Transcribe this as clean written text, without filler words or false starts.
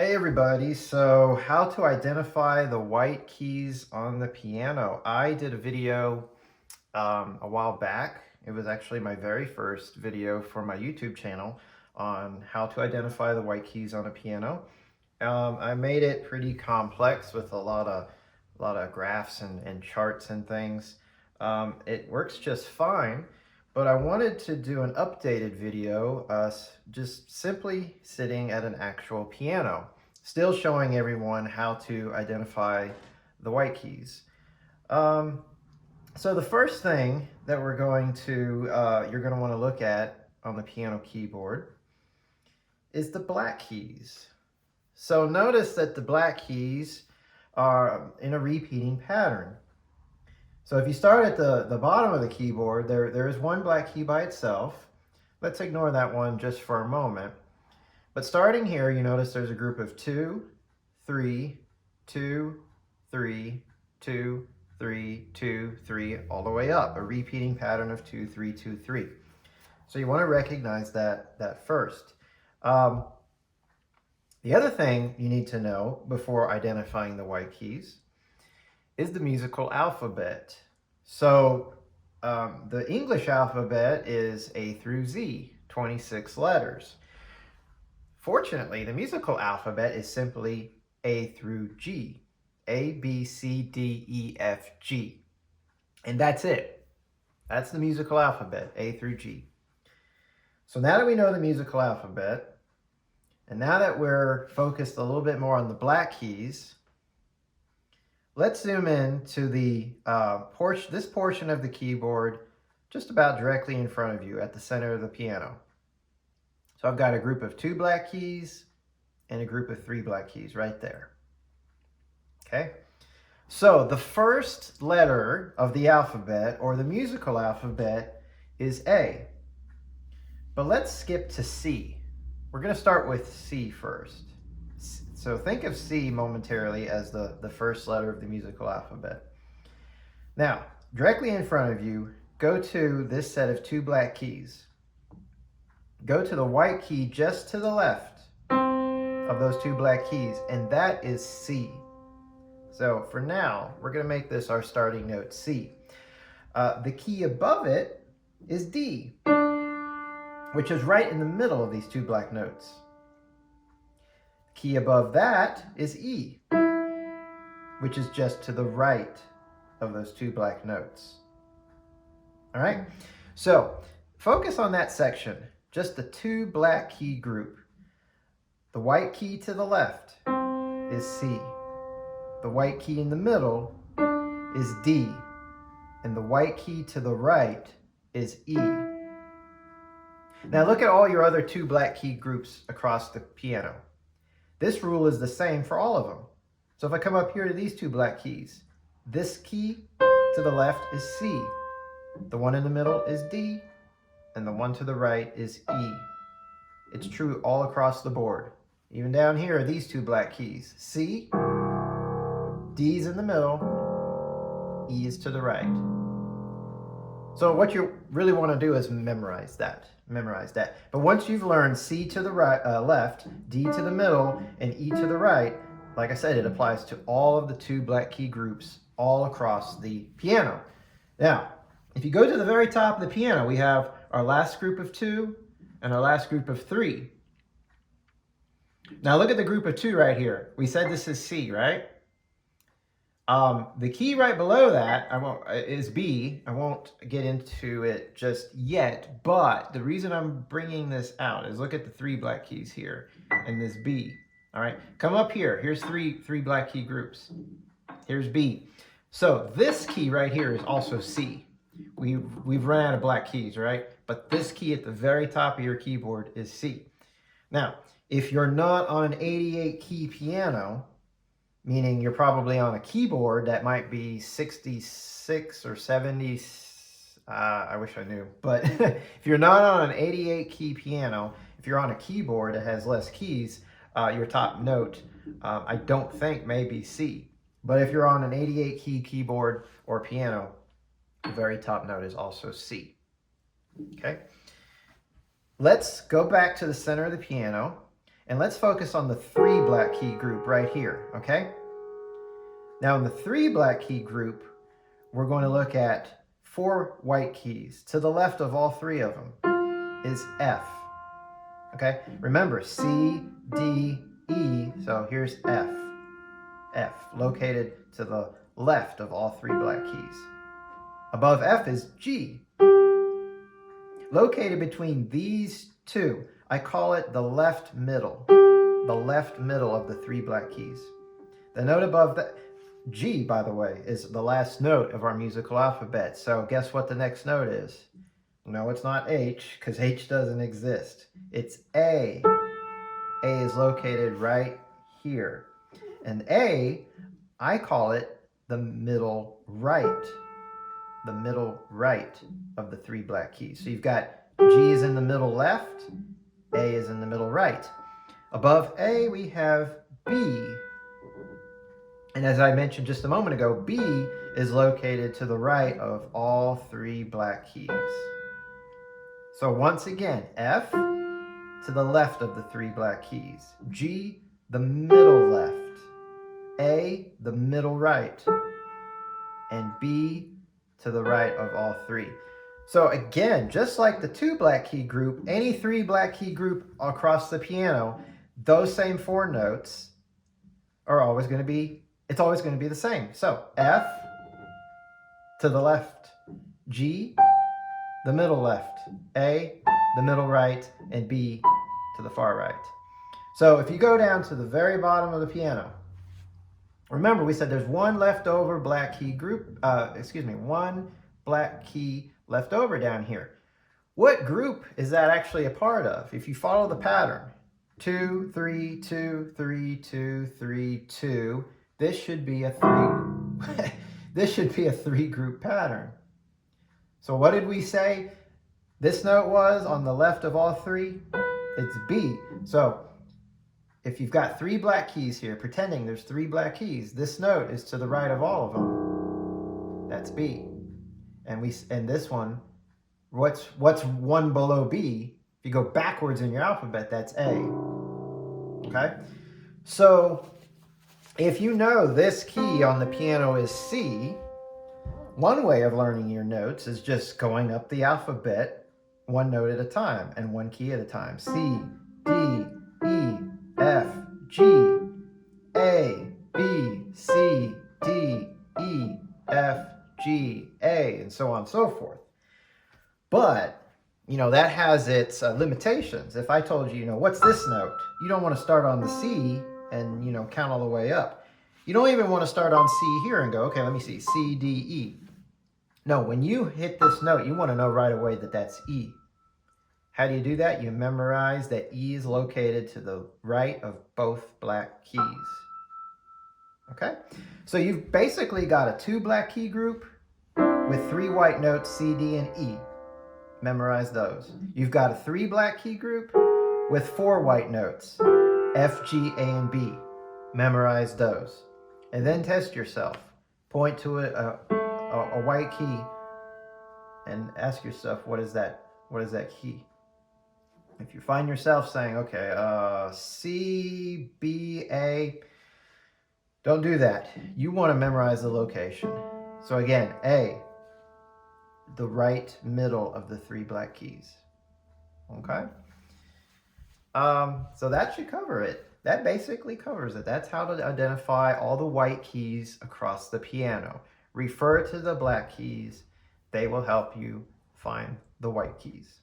Hey everybody, so how to identify the white keys on the piano. I did a video a while back. It was actually my very first video for my YouTube channel on how to identify the white keys on a piano. I made it pretty complex with a lot of graphs and charts and things. It works just fine, but I wanted to do an updated video, just simply sitting at an actual piano, still showing everyone how to identify the white keys. So the first thing that you're going to want to look at on the piano keyboard is the black keys. So notice that the black keys are in a repeating pattern. So if you start at the bottom of the keyboard, there is one black key by itself. Let's ignore that one just for a moment. But starting here, you notice there's a group of 2, 3, 2, 3, 2, 3, 2, 3, all the way up, a repeating pattern of 2, 3, 2, 3. So you want to recognize that first. The other thing you need to know before identifying the white keys is the musical alphabet. So the English alphabet is A through Z, 26 letters. Fortunately, the musical alphabet is simply A through G, A, B, C, D, E, F, G. And that's it. That's the musical alphabet, A through G. So now that we know the musical alphabet, and now that we're focused a little bit more on the black keys, let's zoom in to the this portion of the keyboard just about directly in front of you at the center of the piano. So I've got a group of 2 black keys and a group of 3 black keys right there. Okay, so the first letter of the alphabet, or the musical alphabet, is A. But let's skip to C. We're going to start with C first. So think of C momentarily as the first letter of the musical alphabet. Now, directly in front of you, go to this set of 2 black keys. Go to the white key just to the left of those 2 black keys, and that is C. So for now, we're going to make this our starting note, C. The key above it is D, which is right in the middle of these 2 black notes. The key above that is E, which is just to the right of those 2 black notes. All right, so focus on that section, just the 2 black key group. The white key to the left is C. The white key in the middle is D. And the white key to the right is E. Now look at all your other 2 black key groups across the piano. This rule is the same for all of them. So if I come up here to these 2 black keys, this key to the left is C. The one in the middle is D. And the one to the right is E. It's true all across the board. Even down here are these 2 black keys. C, D's in the middle, E is to the right. So what you really want to do is memorize that. But once you've learned C to the right, left, D to the middle, and E to the right, like I said, it applies to all of the 2 black key groups all across the piano. Now, if you go to the very top of the piano, we have our last group of 2 and our last group of 3. Now look at the group of 2 right here. We said this is C, right? The key right below that is B. I won't get into it just yet, but the reason I'm bringing this out is look at the 3 black keys here and this B. All right, come up here. Here's three black key groups. Here's B. So this key right here is also C. We've run out of black keys, right? But this key at the very top of your keyboard is C. Now, if you're not on an 88 key piano, meaning you're probably on a keyboard that might be 66 or 70, I wish I knew, but if you're not on an 88 key piano, if you're on a keyboard that has less keys, your top note, I don't think may be C. But if you're on an 88 key keyboard or piano, the very top note is also C. Okay? Let's go back to the center of the piano And let's focus on the 3 black key group right here, okay? Now in the 3 black key group, we're going to look at 4 white keys. To the left of all 3 of them is F, okay? Remember, C, D, E, so here's F. F, located to the left of all 3 black keys. Above F is G. Located between these 2, I call it the left middle of the 3 black keys. The note above that, G, by the way, is the last note of our musical alphabet. So guess what the next note is? No, it's not H, because H doesn't exist. It's A. A is located right here. And A, I call it the middle right. The middle right of the 3 black keys. So you've got G is in the middle left, A is in the middle right. Above A, we have B. And as I mentioned just a moment ago, B is located to the right of all 3 black keys. So once again, F to the left of the 3 black keys. G, the middle left. A, the middle right. And B to the right of all 3. So again, just like the 2 black key group, any 3 black key group across the piano, those same 4 notes are always going to be, it's always going to be the same. So F to the left, G, the middle left, A, the middle right, and B to the far right. So if you go down to the very bottom of the piano, remember we said there's 1 leftover black key group, 1 black key left over down here. What group is that actually a part of? If you follow the pattern, 2, 3, 2, 3, 2, 3, 2, this should be a 3 this should be a 3 group pattern. So what did we say this note was on the left of all 3? It's B. So if you've got 3 black keys here, pretending there's 3 black keys, this note is to the right of all of them. That's B. And this one, what's 1 below B? If you go backwards in your alphabet, that's A. Okay? So if you know this key on the piano is C, one way of learning your notes is just going up the alphabet 1 note at a time and 1 key at a time. C, D, E, F, G, A, B, C, D, E, F, G, A, and so on and so forth. But, you know, that has its limitations. If I told you, you know, what's this note? You don't want to start on the C and, you know, count all the way up. You don't even want to start on C here and go, okay, let me see, C, D, E. No, when you hit this note, you want to know right away that that's E. How do you do that? You memorize that E is located to the right of both black keys. Okay? So you've basically got a 2 black key group with 3 white notes, C, D, and E. Memorize those. You've got a 3 black key group with 4 white notes, F, G, A, and B. Memorize those. And then test yourself. Point to a white key and ask yourself, what is that key? If you find yourself saying, okay, C, B, A, don't do that. You want to memorize the location. So again, A, the right middle of the 3 black keys. Okay? So that should cover it. That basically covers it. That's how to identify all the white keys across the piano. Refer to the black keys. They will help you find the white keys.